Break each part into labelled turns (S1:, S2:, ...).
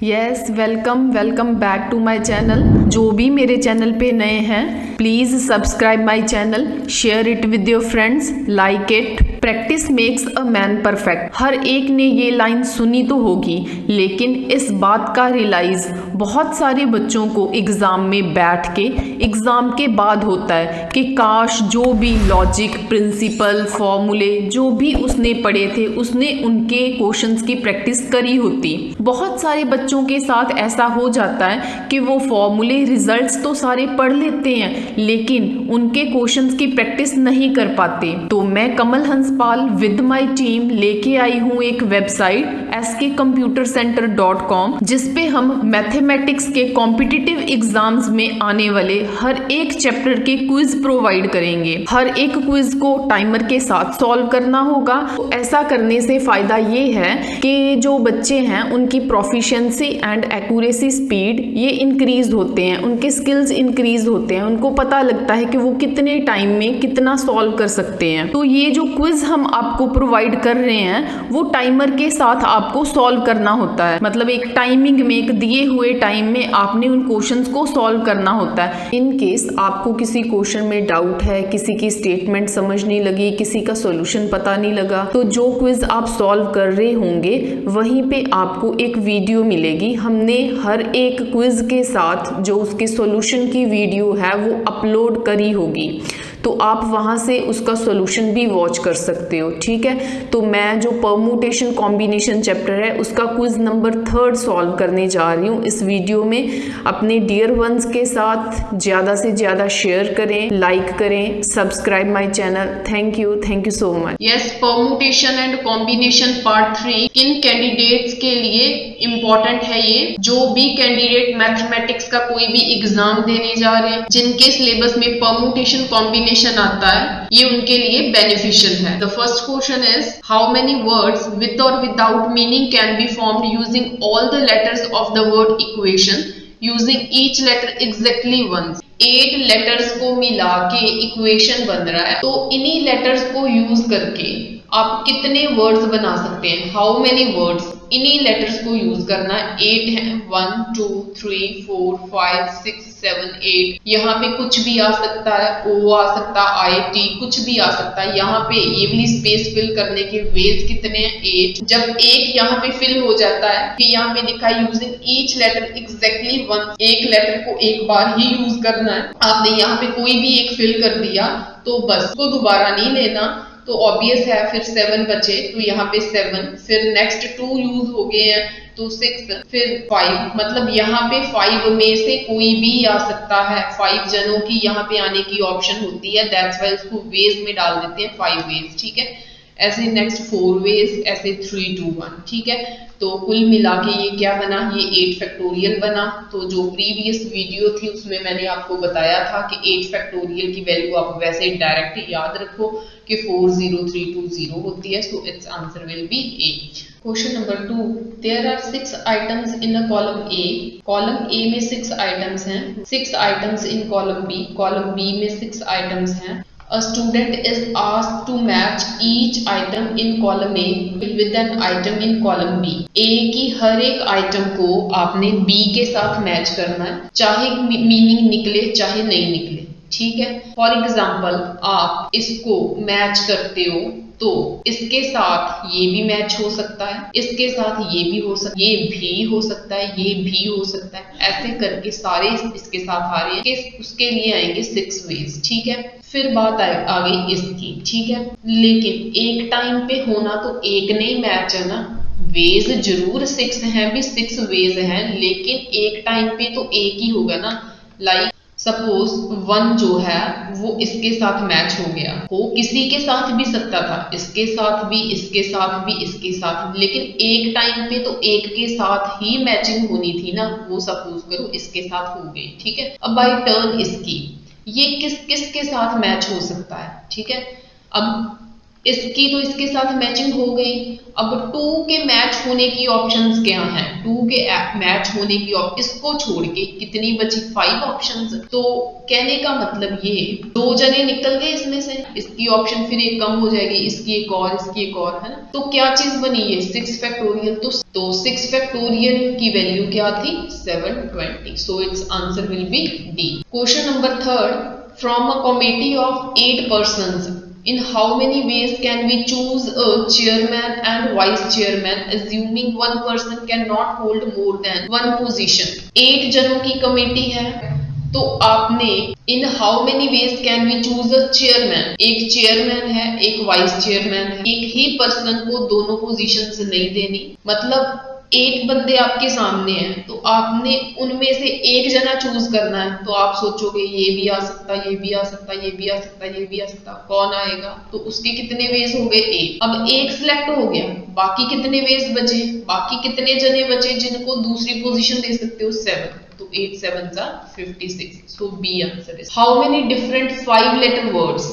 S1: Yes, welcome back to my channel. जो भी मेरे चैनल पे नए हैं please subscribe my channel, share it with your friends, like it. Practice makes a man perfect. हर एक ने ये लाइन सुनी तो होगी, लेकिन इस बात का रियलाइज बहुत सारे बच्चों को एग्ज़ाम में बैठ के एग्ज़ाम के बाद होता है कि काश जो भी लॉजिक, प्रिंसिपल, फॉर्मूले जो भी उसने पढ़े थे उसने उनके क्वेश्चंस की प्रैक्टिस करी होती। बहुत सारे बच्चों के साथ ऐसा हो जाता है कि वो फॉर्मूले, रिजल्ट्स तो सारे पढ़ लेते हैं लेकिन उनके क्वेश्चंस की प्रैक्टिस नहीं कर पाते। तो मैं कमल हंसपाल विद माय टीम लेके आई हूँ एक वेबसाइट skcomputercenter.com, जिसपे हम मैथमेटिक्स के कॉम्पिटिटिव एग्जाम्स में आने वाले हर एक चैप्टर के क्विज प्रोवाइड करेंगे। हर एक क्विज को टाइमर के साथ सॉल्व करना होगा। तो ऐसा करने से फायदा ये है कि जो बच्चे हैं उनकी प्रोफिशिएंसी एंड एक्यूरेसी स्पीड ये इंक्रीज होते हैं, उनके स्किल्स इंक्रीज होते हैं, उनको पता लगता है कि वो कितने टाइम में कितना सॉल्व कर सकते हैं। तो ये जो क्विज हम आपको प्रोवाइड कर रहे हैं वो टाइमर के साथ आपको सॉल्व करना होता है। मतलब एक टाइमिंग में, एक दिए हुए टाइम में आपने उन क्वेश्चंस को सॉल्व करना होता है। इन केस आपको किसी क्वेश्चन में डाउट है, किसी की स्टेटमेंट समझ नहीं लगी, किसी का सॉल्यूशन पता नहीं लगा, तो जो क्विज आप सॉल्व कर रहे होंगे वहीं पे आपको एक वीडियो मिलेगी। हमने हर एक क्विज के साथ जो उसके सॉल्यूशन की वीडियो है वो अपलोड करी होगी, तो आप वहाँ से उसका सॉल्यूशन भी वॉच कर सकते हो। ठीक है, तो मैं जो परम्यूटेशन कॉम्बिनेशन चैप्टर है उसका क्विज नंबर 3 सॉल्व करने जा रही हूँ इस वीडियो में। अपने डियर वंस के साथ ज़्यादा से ज़्यादा शेयर करें, लाइक करें, subscribe my channel. Thank you so much.
S2: Yes, permutation and combination part 3 किन कैंडिडेट्स के लिए इम्पोर्टेंट है ये? जो भी कैंडिडेट मैथमेटिक्स का कोई भी एग्जाम देने जा रहे हैं, जिनके सिलेबस में परम्यूटेशन कॉम्बिनेशन आता है, ये उनके लिए बेनिफिशियल है। The first question is how many words with और without meaning can be formed using all the letters of the word equation using each letter exactly once. 8 letters को मिला के इक्वेशन बन रहा है, तो इन्हीं लेटर्स को यूज करके आप कितने वर्ड्स बना सकते हैं? हाउ मेनी वर्ड्स, इन्हीं लेटर्स को यूज करना है। 8 है, 1 2 3 4 5 6 7 8। यहाँ पे कुछ भी आ सकता है, ओ आ सकता है, IT, कुछ भी आ सकता है। यहाँ पे ये वाली स्पेस फिल करने के वेज कितने हैं? 8। जब एक यहाँ पे फिल हो जाता है कि यहाँ पे लिखा है using each letter exactly one, एक लेटर को एक बार ही यूज करना है। आपने यहाँ पे कोई भी एक फिल कर दिया तो बस को दोबारा नहीं लेना, तो ऑब्वियस है फिर 7 बचे, तो यहाँ पे 7, फिर नेक्स्ट 2 यूज हो गए हैं तो 6, फिर 5। मतलब यहाँ पे 5 में से कोई भी आ सकता है, 5 जनों की यहाँ पे आने की ऑप्शन होती है। दैट्स वाई उसको वेज में डाल देते हैं, 5 वेज। ठीक है, ऐसे नेक्स्ट 4 वेज, ऐसे 3 2 1। ठीक है, तो कुल मिला के ये क्या बना? ये 8 फैक्टोरियल बना। तो जो प्रीवियस वीडियो थी उसमें मैंने आपको बताया था कि 8 फैक्टोरियल की वैल्यू आप वैसे डायरेक्ट याद रखो कि 40320 होती है, so its answer will be 8। Question number 2, there are 6 items in a column A. Column A में 6 आइटम्स हैं, 6 आइटम्स इन कॉलम बी में 6 आइटम्स हैं। A student is asked to match each item in column A with an item in column B. A की हर एक item को आपने B के साथ मैच करना है, चाहे मीनिंग निकले चाहे नहीं निकले। ठीक है, फॉर एग्जाम्पल आप इसको मैच करते हो तो इसके साथ ये भी मैच हो सकता है, इसके साथ ये भी हो सकता है, ये भी हो सकता है, ये भी हो सकता है। ऐसे करके सारे इसके साथ आ रहे हैं, उसके लिए आएंगे 6 वेज। ठीक है, फिर बात आ गई इसकी। ठीक है, लेकिन एक टाइम पे होना तो एक नहीं मैच है ना, वेज जरूर 6 हैं, भी 6 वेज हैं, लेकिन एक टाइम पे तो एक ही होगा ना। लाइक सपोज 1 जो है वो इसके साथ मैच हो गया, हो किसी के साथ भी सकता था, इसके साथ भी, इसके साथ भी, इसके साथ भी, लेकिन एक टाइम पे तो एक के साथ ही मैचिंग होनी थी ना। वो सपोज करो इसके साथ हो गई। ठीक है, अब बाई टर्न इसकी ये किस के साथ मैच हो सकता है? ठीक है, अब इसकी तो इसके साथ मैचिंग हो गई। अब 2 के मैच होने की ऑप्शंस क्या हैं? 2 के मैच होने की इसको छोड़ के कितनी बची? 5 ऑप्शंस। तो कहने का मतलब ये 2 जने निकल गए इसमें से, इसकी ऑप्शन फिर एक कम हो जाएगी, इसकी एक और, इसकी एक और, है ना। तो क्या चीज बनी ये 6 फैक्टोरियल। तो 6 फैक्टोरियल की वैल्यू क्या थी? 720। सो its answer will B D. Question number 3, from a committee of 8 persons, in how many ways can we choose a chairman and vice chairman assuming one person cannot hold more than one position? 8 जनों की committee है, तो आपने in how many ways can we choose a chairman, एक chairman है, एक vice chairman है, एक ही पर्सन को दोनों पोजीशंस नहीं देनी। मतलब 8 बंदे आपके सामने हैं, तो आपने उनमें से एक जना चूज करना है। तो आप सोचोगे ये भी आ सकता, ये भी आ सकता, ये भी आ सकता, ये भी आ सकता, कौन आएगा? तो उसके कितने वेज हो गए? 1। अब 1 सिलेक्ट हो गया, बाकी कितने वेज बचे? बाकी कितने जने बचे जिनको दूसरी पोजीशन दे सकते हो? 7। तो 8 7s are 56. So B answer is. How many different 5 letter words,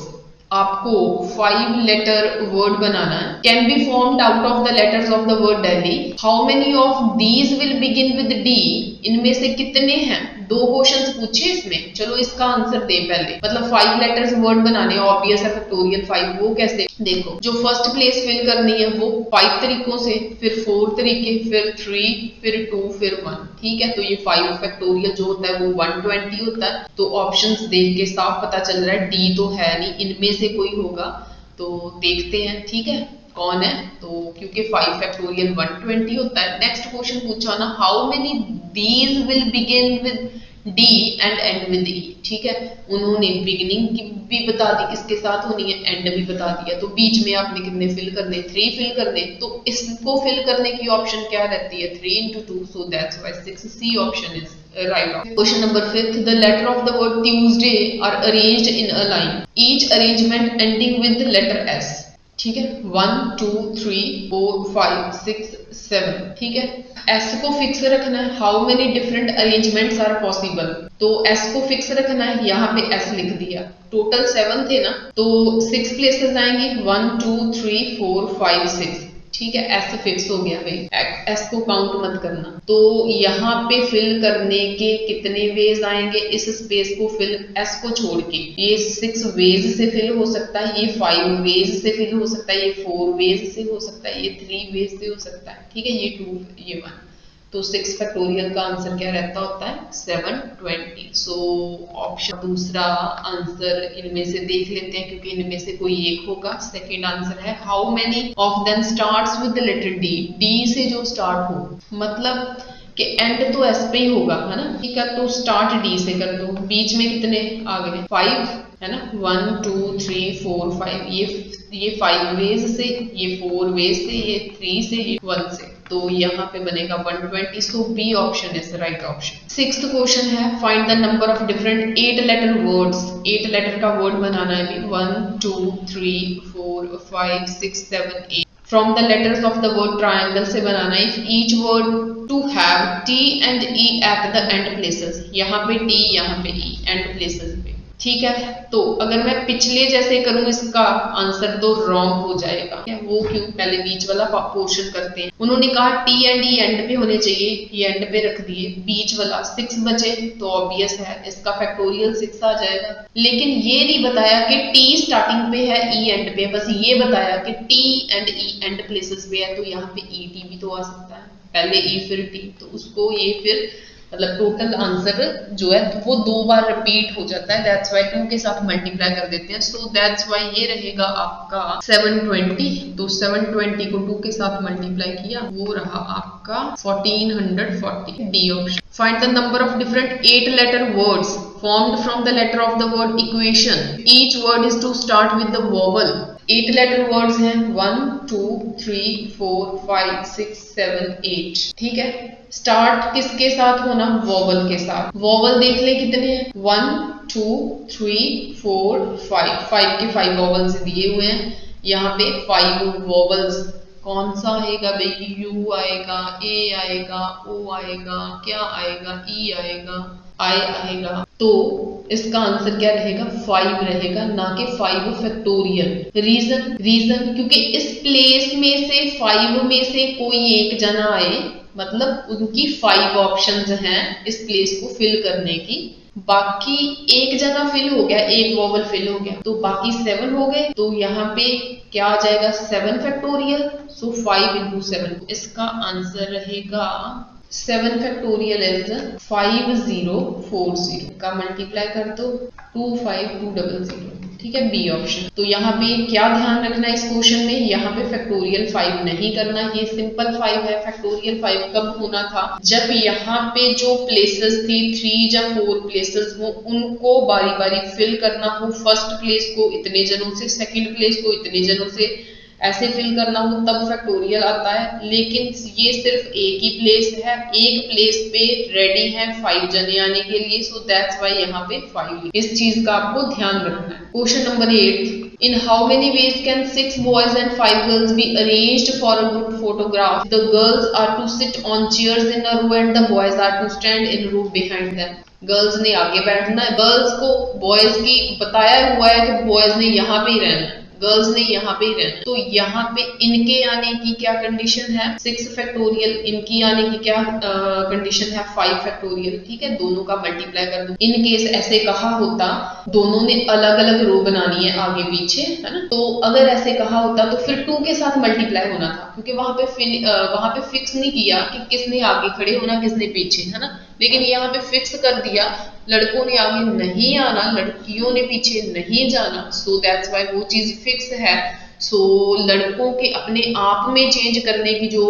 S2: आपको 5 लेटर वर्ड बनाना है, can be formed out of the letters of the word Delhi. How many of these will begin with D, इनमें से कितने हैं? 2 questions पूछे इसमें। चलो इसका आंसर दे पहले। मतलब 5 लेटर्स वर्ड बनाने, ऑब्वियस है फैक्टोरियल 5। वो कैसे? देखो, जो फर्स्ट प्लेस फिल करनी है वो 5 तरीकों से, फिर 4 तरीके, फिर 3, फिर 2, फिर 1। ठीक है, तो ये 5 फैक्टोरियल जो होता है वो 120 होता है। तो ऑप्शंस देख के साफ पता चल रहा है डी तो है नहीं, इनमें से कोई होगा। तो देखते हैं, ठीक है, कौन है। तो क्योंकि 5 फैक्टोरियल 120 होता है। नेक्स्ट क्वेश्चन पूछा ना, how many these will begin with D and end with E. ठीक है, उन्होंने बिगिनिंग भी बता दी किसके साथ होनी है, एंड भी बता दिया। तो बीच में आपने कितने फिल करने? 3 फिल करने। तो इसको फिल करने की ऑप्शन क्या रहती है? 3 into 2, so that's why 6 C option is right. Question number 5, the letter of the word Tuesday are arranged in a line, each arrangement ending with letter S. ठीक है, 1 2 3 4 5 6 7। ठीक है, S को फिक्स रखना है। How many different arrangements are possible, तो S को fix रखना है। यहाँ पे S लिख दिया। टोटल 7 थे ना, तो 6 प्लेसेस आएंगे, 1 2 3 4 5 6। ठीक है, S फिक्स हो गया भाई, S को काउंट मत करना। तो यहाँ पे फिल करने के कितने वेज आएंगे? इस स्पेस को फिल, S को छोड़ के, ये 6 वेज से फिल हो सकता है, ये 5 वेज से फिल हो सकता है, ये 4 वेज से हो सकता है, ये 3 वेज से हो सकता है। ठीक है, ये 2, ये 1। तो 6 फैक्टोरियल का आंसर क्या रहता होता है? 720। सो ऑप्शन दूसरा आंसर इनमें से देख लेते हैं, क्योंकि इनमें से कोई एक होगा। सेकंड आंसर है, how many of them starts with the letter D. D से जो स्टार्ट हो, मतलब कि एंड तो एस पे ही होगा, है ना। ठीक है, तो स्टार्ट डी से कर दो। बीच में कितने आ गए? 5, है ना। 1 2 3 4 5, ये 5 वेज से, ये 4 वेज से, ये 3 से, ये 1 से। तो यहाँ पे बनेगा 120। So B option is right option. 6th question है, find the number of different 8 letter words. 8 letter का वर्ड बनाना है। 1 2 3 4 5 6 7 8 from the letters of the word triangle से बनाना है। If each word to have T and E at the end places, यहाँ पे T, यहाँ पे ई, एंड प्लेसेस पे। ठीक है, तो अगर मैं पिछले जैसे करूं, इसका आंसर तो रॉन्ग हो जाएगा। वो क्यों? पहले बीच वाला पोर्शन करते हैं। उन्होंने कहा टी एंड ई एंड पे होने चाहिए, ये एंड पे रख दिए। बीच वाला 6 बचे, तो ऑब्वियस है इसका फैक्टोरियल 6 आ जाएगा। लेकिन ये नहीं बताया कि टी स्टार्टिंग पे है, ई एंड पे, बस ये बताया कि T and E and places पे है। तो यहाँ पे ई टी भी तो आ सकता है, पहले ई फिर टी, तो उसको ये फिर मतलब टोटल आंसर जो है वो 2 बार रिपीट हो जाता है। दैट्स वाई 2 के साथ मल्टीप्लाई कर देते हैं। सो दैट्स वाई ये रहेगा आपका 720। तो 720 को 2 के साथ मल्टीप्लाई किया, वो रहा आपका 1440। D option. Find the number of different 8 letter words formed from the letter of the word equation. Each word is to start with the vowel. 8 letter words हैं, 1 2 3 4 5 6 7 8। ठीक है, स्टार्ट किसके साथ होना? वॉवल के साथ। वॉवल देख ले कितने हैं? 1 2 3 4 5। 5 के 5 वॉवल्स दिए हुए हैं। यहाँ पे 5 वॉवल्स कौन सा आएगा भाई? यू आएगा, ए आएगा, ओ आएगा, क्या आएगा? ई आएगा। I आएगा, तो इसका आंसर क्या रहेगा? 5 रहेगा, ना कि 5 फैक्टोरियल। रीजन क्योंकि इस प्लेस में से 5 में से कोई एक जना आए, मतलब उनकी 5 ऑप्शंस हैं इस प्लेस को फिल करने की। बाकी एक जना फिल हो गया, एक वॉवल फिल हो गया, तो बाकी 7 हो गए। तो यहाँ पे क्या आ जाएगा? 7 फैक्टोरियल। सो 5 into 7, इसका आंसर रहेगा 7 फैक्टोरियल इज 5040 का मल्टीप्लाई कर दो 25200, ठीक है, बी ऑप्शन। तो यहाँ पे क्या ध्यान रखना है इस क्वेश्चन में, यहाँ पे फैक्टोरियल 5 नहीं करना, ये सिंपल 5 है। फैक्टोरियल 5 कब होना था? जब यहाँ पे जो प्लेसेस थी 3 या 4 प्लेसेस हो, उनको बारी बारी फिल करना हो। फर्स्ट प्लेस को इतने जनों से, सेकंड प्लेस को इतने जनों से, ऐसे फिल करना हो, तब फैक्टोरियल आता है। लेकिन ये सिर्फ एक ही प्लेस है, एक प्लेस पे रेडी है 5 जने आने के लिए, सो दैट्स व्हाई यहाँ पे 5। इस चीज का आपको ध्यान रखना है। Question number 8, in how many ways can 6 boys and 5 girls be arranged for a group photograph? The girls are to sit on chairs in a row and the boys are to stand in row behind them. Girls ने आगे बैठना है, girls को boys की बताया हुआ है कि बॉयज ने यहाँ पे ही रहना है, गर्ल्स ने यहाँ पे ही रहना। तो यहाँ पे इनके आने की क्या कंडीशन है? 6 फैक्टोरियल। इनकी आने की क्या कंडीशन है? 5 फैक्टोरियल। ठीक है, दोनों का मल्टीप्लाई कर दो। इन केस ऐसे कहा होता, दोनों ने अलग अलग रो बनानी है आगे पीछे, है ना, तो अगर ऐसे कहा होता तो फिर 2 के साथ मल्टीप्लाई होना था, क्योंकि वहां पे फिक्स नहीं किया कि किसने आगे खड़े होना किसने पीछे, है ना। लेकिन यहाँ पे फिक्स कर दिया, लड़कों ने आगे नहीं आना, लड़कियों ने पीछे नहीं जाना, सो दैट्स व्हाई वो चीज फिक्स है। सो लड़कों के अपने आप में चेंज करने की जो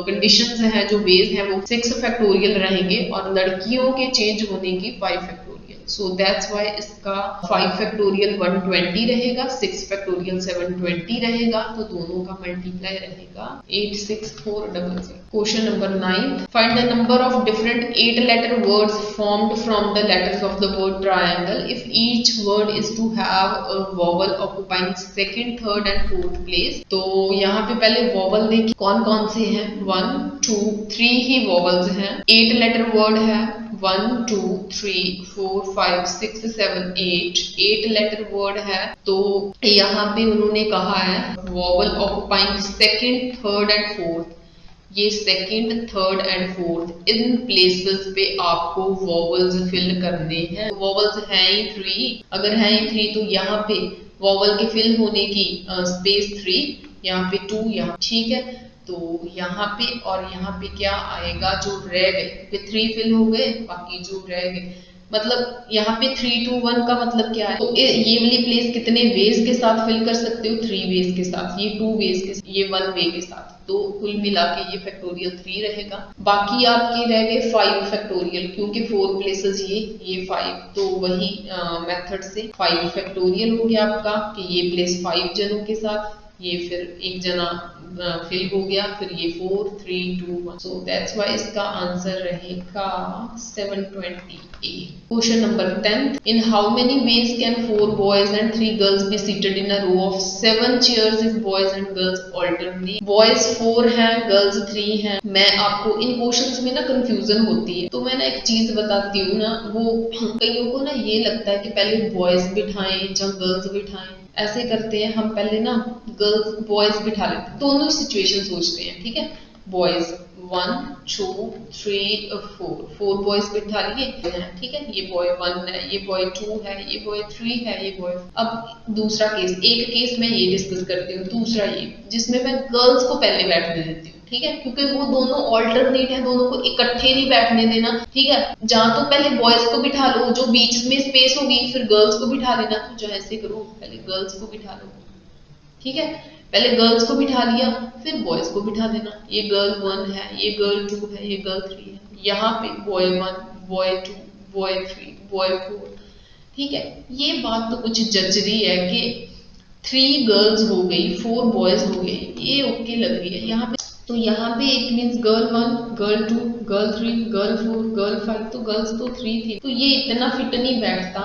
S2: कंडीशंस हैं, जो वेज हैं, वो 6 फैक्टोरियल रहेंगे, और लड़कियों के चेंज होने की 5 फैक्टोरियल। सो दैट्स व्हाई इसका 5 फैक्टोरियल 120 रहेगा, 6 फैक्टोरियल 720 रहेगा, तो दोनों का मल्टीप्लाई रहेगा 86400। Question number 9, find the number of different 8 letter words formed from the letters of the word triangle if each word is to have a vowel occupying second, third and fourth place। तो यहाँ पे पहले vowel देखिए कौन कौन से हैं। 1 2 3 ही vowels हैं। 8 letter वर्ड है, 1 2 3 4 5 6 7 8 letter वर्ड है। तो यहाँ पे उन्होंने कहा है vowel occupying second, third and fourth. ये second, third and fourth in places पे आपको वॉवल्स फिल करने हैं। वॉवल्स हैं ही 3, अगर हैं ही 3 तो यहाँ पे वॉवल के फिल होने की स्पेस 3, यहाँ पे 2, यहाँ, ठीक है। तो यहाँ पे और यहाँ पे क्या आएगा, जो रह गए, 3 फिल हो गए, बाकी जो रह गए, मतलब यहाँ पे 3 2 1 का मतलब क्या है? तो ये वाली प्लेस कितने वेज के साथ फिल कर सकते हो? 3 वेज के साथ, ये 2 वेज के साथ, ये 1 वे के साथ, तो कुल मिला के ये फैक्टोरियल 3 रहेगा। बाकी आपके रह गए 5 फैक्टोरियल, क्योंकि 4 प्लेसेस ये 5, तो वही मेथड से 5 फैक्टोरियल हो गया आपका कि ये प्लेस 5 जनों के साथ, ये फिर एक जना फिल हो गया, फिर ये 4 3 2 1, सो दैट्स व्हाई इसका आंसर रहेगा 720A। Question number 10, in how many ways can 4 boys and 3 girls be seated in a row of 7 chairs if boys and girls alternate? Boys 4 हैं, गर्ल्स 3 हैं। मैं आपको इन क्वेश्चंस में ना कंफ्यूजन होती है, तो मैं ना एक चीज बताती हूँ ना, वो कईयों को ना ये लगता है कि पहले बॉयज बिठाएं या गर्ल्स बिठाएं, ऐसे करते हैं हम, पहले ना गर्ल्स बॉयज बिठा लेते हैं, दोनों सिचुएशन सोचते हैं, ठीक है। बॉयज 1 2 3 4 बॉयज बिठा लिए हैं, ठीक है, ये बॉय 1 है, ये बॉय 2 है, ये बॉय 3 है, ये बॉय। अब दूसरा केस, एक केस मैं ये डिस्कस करती हूँ, दूसरा ये जिसमें मैं गर्ल्स को पहले बैठने देती हूँ, ठीक है, क्योंकि वो दोनों ऑल्टरनेट है, दोनों को इकट्ठे नहीं बैठने देना, ठीक है। जहां तो पहले बॉयज को बिठा लो, जो बीच में स्पेस होगी फिर गर्ल्स को बिठा लेना, तो जो ऐसे करो, पहले गर्ल्स को बिठा लो, ठीक है, पहले गर्ल्स को बिठा लिया, फिर बॉयज को बिठा देना। ये गर्ल 1 है, ये गर्ल 2 है, ये गर्ल 3 है, यहाँ पे बॉय 1 बॉय 2 बॉय 3 बॉय 4, ठीक है। ये बात तो कुछ जच रही है कि 3 गर्ल्स हो गई, 4 बॉयज हो गए, ये ओके लग रही है यहाँ पे। तो यहाँ पे it means girl 1 girl 2 girl 3 girl 4 girl 5, तो गर्ल्स तो 3 थी, तो ये इतना फिट नहीं बैठता,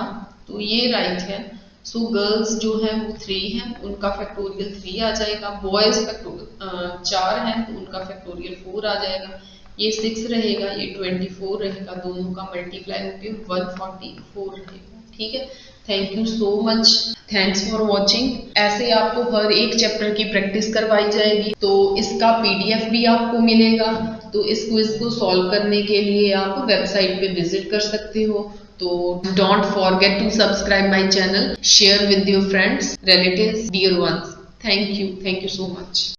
S2: तो ये राइट है। सो गर्ल्स जो है वो 3 हैं, उनका फैक्टोरियल 3 आ जाएगा। बॉयज 4 हैं, तो उनका फैक्टोरियल 4 आ जाएगा। ये 6 रहेगा, ये 24 रहेगा, दोनों का मल्टीप्लाई होके 144 रहेगा। ठीक है, thank you so much, thanks for watching. ऐसे आपको हर एक चैप्टर की प्रैक्टिस करवाई जाएगी, तो इसका PDF भी आपको मिलेगा। तो इस क्विज को सॉल्व करने के लिए आप वेबसाइट पे विजिट कर सकते हो। तो don't forget to subscribe my channel, share with your friends, relatives, dear ones. Thank you so much.